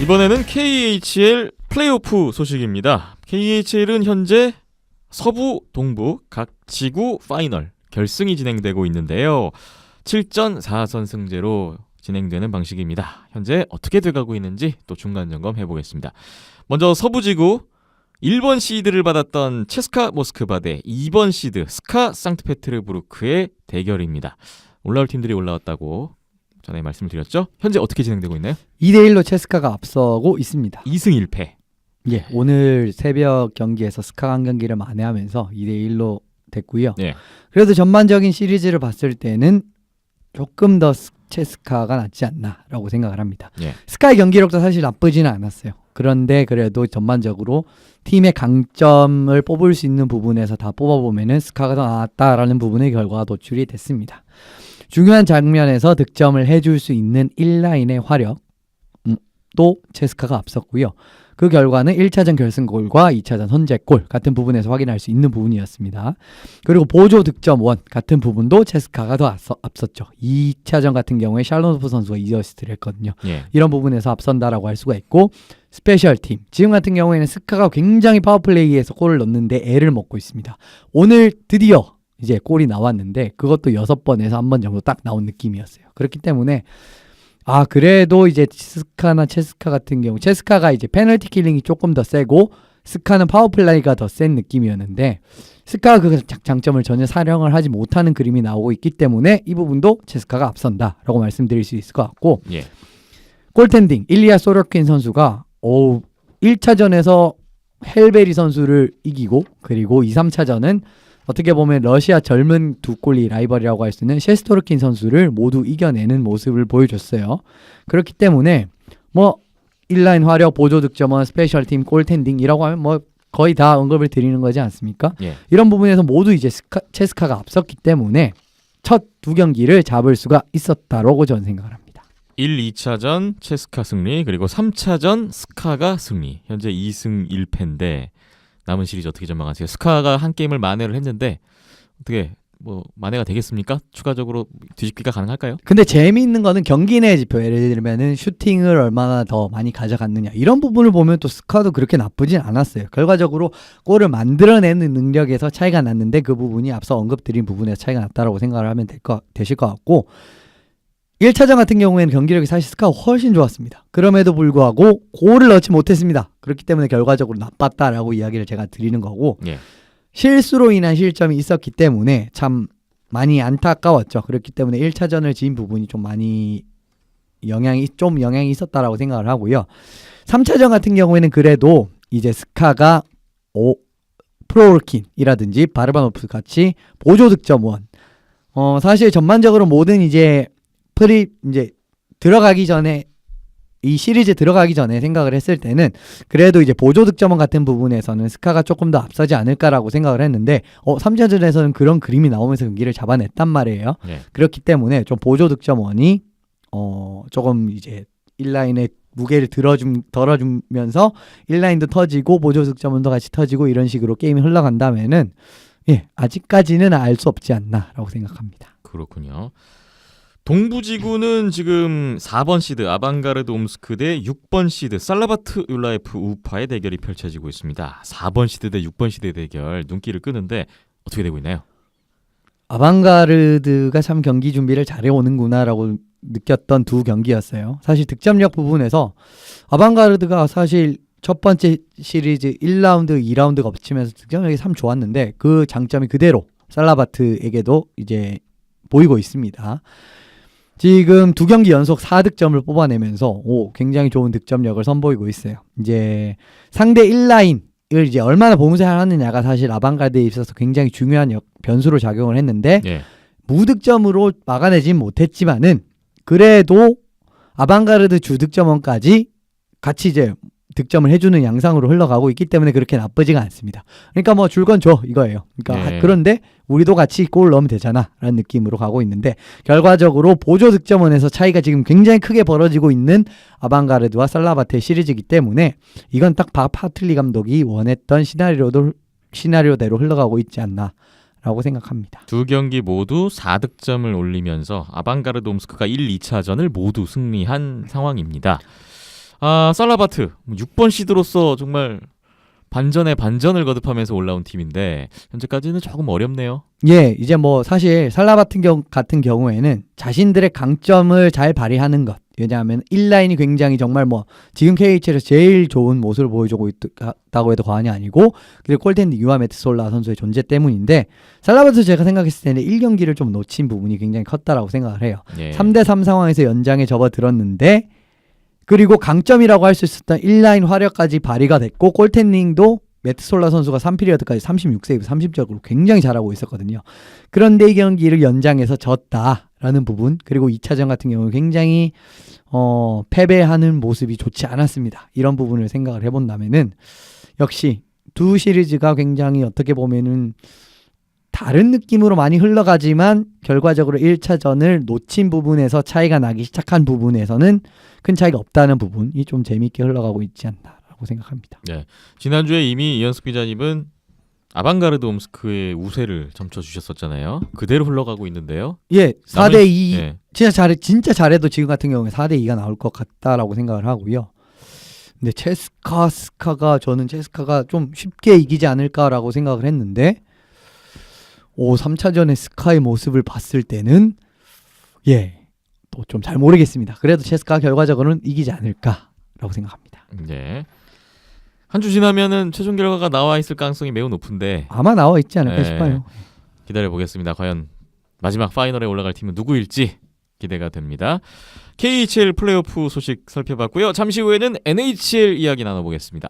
이번에는 KHL 플레이오프 소식입니다. KHL은 현재 서부, 동부 각 지구 파이널 결승이 진행되고 있는데요. 7전 4선 승제로 진행되는 방식입니다. 현재 어떻게 돼가고 있는지 또 중간 점검 해보겠습니다. 먼저 서부 지구 1번 시드를 받았던 체스카 모스크바 대 2번 시드 스카 상트페테르부르크의 대결입니다. 올라올 팀들이 올라왔다고 전에 말씀을 드렸죠. 현재 어떻게 진행되고 있나요? 2대1로 체스카가 앞서고 있습니다. 2승 1패. 예, 오늘 새벽 경기에서 스카가 한 경기를 만회하면서 2대1로 됐고요. 예. 그래도 전반적인 시리즈를 봤을 때는 조금 더 체스카가 낫지 않나라고 생각을 합니다. 예. 스카의 경기력도 사실 나쁘지는 않았어요. 그런데 그래도 전반적으로 팀의 강점을 뽑을 수 있는 부분에서 다 뽑아보면은 스카가 더 나았다라는 부분의 결과가 도출이 됐습니다. 중요한 장면에서 득점을 해줄 수 있는 1라인의 화력도 체스카가 앞섰고요. 그 결과는 1차전 결승골과 2차전 선제골 같은 부분에서 확인할 수 있는 부분이었습니다. 그리고 보조 득점원 같은 부분도 체스카가 더 앞섰죠. 2차전 같은 경우에 샬로노프 선수가 2어시스트를 했거든요. 예. 이런 부분에서 앞선다라고 할 수가 있고, 스페셜팀 지금 같은 경우에는 스카가 굉장히 파워플레이에서 골을 넣는데 애를 먹고 있습니다. 오늘 드디어 이제 골이 나왔는데 그것도 6번에서 1번 정도 딱 나온 느낌이었어요. 그렇기 때문에 그래도 이제 스카나 체스카 같은 경우, 체스카가 이제 페널티 킬링이 조금 더 세고 스카는 파워플레이가 더 센 느낌이었는데 스카가 그 장점을 전혀 활용을 하지 못하는 그림이 나오고 있기 때문에 이 부분도 체스카가 앞선다라고 말씀드릴 수 있을 것 같고, 예. 골텐딩 일리아 소로킨 선수가 1차전에서 헬베리 선수를 이기고, 그리고 2, 3차전은 어떻게 보면 러시아 젊은 두 골리 라이벌이라고 할 수 있는 셰스토르킨 선수를 모두 이겨내는 모습을 보여줬어요. 그렇기 때문에 뭐 1라인 화력, 보조 득점원, 스페셜팀, 골텐딩이라고 하면 뭐 거의 다 언급을 드리는 거지 않습니까? 예. 이런 부분에서 모두 이제 체스카가 앞섰기 때문에 첫 두 경기를 잡을 수가 있었다라고 저는 생각을 합니다. 1, 2차전 체스카 승리, 그리고 3차전 스카가 승리. 현재 2승 1패인데 남은 시리즈 어떻게 전망하세요? 스카가 한 게임을 만회를 했는데 어떻게 뭐 만회가 되겠습니까? 추가적으로 뒤집기가 가능할까요? 근데 재미있는 거는 경기 내 지표, 예를 들면은 슈팅을 얼마나 더 많이 가져갔느냐 이런 부분을 보면 또 스카도 그렇게 나쁘진 않았어요. 결과적으로 골을 만들어내는 능력에서 차이가 났는데 그 부분이 앞서 언급드린 부분에서 차이가 났다라고 생각을 하면 되실 것 같고, 1차전 같은 경우에는 경기력이 사실 스카가 훨씬 좋았습니다. 그럼에도 불구하고 골을 넣지 못했습니다. 그렇기 때문에 결과적으로 나빴다라고 이야기를 제가 드리는 거고, 예. 실수로 인한 실점이 있었기 때문에 참 많이 안타까웠죠. 그렇기 때문에 1차전을 진 부분이 좀 많이 영향이 있었다라고 생각을 하고요. 3차전 같은 경우에는 그래도 이제 스카가 프로올킨이라든지 바르바노프 같이 보조 득점원, 사실 전반적으로 모든 이제 들어가기 전에, 이 시리즈 들어가기 전에 생각을 했을 때는 그래도 이제 보조 득점원 같은 부분에서는 스카가 조금 더 앞서지 않을까라고 생각을 했는데 3차전에서는 그런 그림이 나오면서 경기를 잡아냈단 말이에요. 예. 그렇기 때문에 좀 보조 득점원이 조금 이제 1라인에 무게를 덜어주면서 1라인도 터지고 보조 득점원도 같이 터지고 이런 식으로 게임이 흘러간다면은 아직까지는 알 수 없지 않나라고 생각합니다. 그렇군요. 동부지구는 지금 4번 시드 아방가르드 옴스크 대 6번 시드 살라바트 율라예프 우파의 대결이 펼쳐지고 있습니다. 4번 시드 대 6번 시드의 대결 눈길을 끄는데 어떻게 되고 있나요? 아방가르드가 참 경기 준비를 잘해오는구나라고 느꼈던 두 경기였어요. 사실 득점력 부분에서 아방가르드가 사실 첫 번째 시리즈 1라운드, 2라운드 거치면서 득점력이 참 좋았는데 그 장점이 그대로 살라바트에게도 이제 보이고 있습니다. 지금 두 경기 연속 4득점을 뽑아내면서 굉장히 좋은 득점력을 선보이고 있어요. 이제 상대 1라인을 이제 얼마나 봉쇄하느냐가 사실 아방가르드에 있어서 굉장히 중요한 변수로 작용을 했는데, 예. 무득점으로 막아내진 못했지만은 그래도 아방가르드 주득점원까지 같이 이제 득점을 해주는 양상으로 흘러가고 있기 때문에 그렇게 나쁘지가 않습니다. 그러니까 뭐 줄 건 줘 이거예요. 그러니까 그런데 우리도 같이 골 넣으면 되잖아 라는 느낌으로 가고 있는데, 결과적으로 보조 득점원에서 차이가 지금 굉장히 크게 벌어지고 있는 아방가르드와 살라바트의 시리즈이기 때문에 이건 딱 파틀리 감독이 원했던 시나리오대로 흘러가고 있지 않나 라고 생각합니다. 두 경기 모두 4득점을 올리면서 아방가르드 옴스크가 1, 2차전을 모두 승리한 상황입니다. 살라바트 6번 시드로서 정말 반전에 반전을 거듭하면서 올라온 팀인데 현재까지는 조금 어렵네요. 예, 이제 뭐 사실 같은 경우에는 자신들의 강점을 잘 발휘하는 것. 왜냐하면 1라인이 굉장히 정말 뭐 지금 KHL에서 제일 좋은 모습을 보여주고 있다고 해도 과언이 아니고, 그리고 콜텐디 유아 메트솔라 선수의 존재 때문인데, 살라바트 제가 생각했을 때는 1경기를 좀 놓친 부분이 굉장히 컸다라고 생각을 해요. 예. 3대3 상황에서 연장에 접어들었는데, 그리고 강점이라고 할 수 있었던 1라인 화력까지 발휘가 됐고, 골텐닝도 메트솔라 선수가 3피리어드까지 36세이브 30적으로 굉장히 잘하고 있었거든요. 그런데 이 경기를 연장해서 졌다라는 부분, 그리고 2차전 같은 경우는 굉장히 패배하는 모습이 좋지 않았습니다. 이런 부분을 생각을 해본다면은 역시 두 시리즈가 굉장히 어떻게 보면은 다른 느낌으로 많이 흘러가지만 결과적으로 1차전을 놓친 부분에서 차이가 나기 시작한 부분에서는 큰 차이가 없다는 부분이 좀 재미있게 흘러가고 있지 않나라고 생각합니다. 지난주에 이미 이현숙 기자님은 아방가르드 옴스크의 우세를 점쳐주셨었잖아요. 그대로 흘러가고 있는데요. 예, 4대2 예. 진짜 잘해도 지금 같은 경우에 4대2가 나올 것 같다라고 생각을 하고요. 근데 스카가 저는 체스카가 좀 쉽게 이기지 않을까라고 생각을 했는데 3차전의 스카의 모습을 봤을 때는 또 좀 잘 모르겠습니다. 그래도 체스카가 결과적으로는 이기지 않을까라고 생각합니다. 네. 한 주 지나면은 최종 결과가 나와 있을 가능성이 매우 높은데 아마 나와 있지 않을까 싶어요. 기다려 보겠습니다. 과연 마지막 파이널에 올라갈 팀은 누구일지 기대가 됩니다. KHL 플레이오프 소식 살펴봤고요. 잠시 후에는 NHL 이야기 나눠보겠습니다.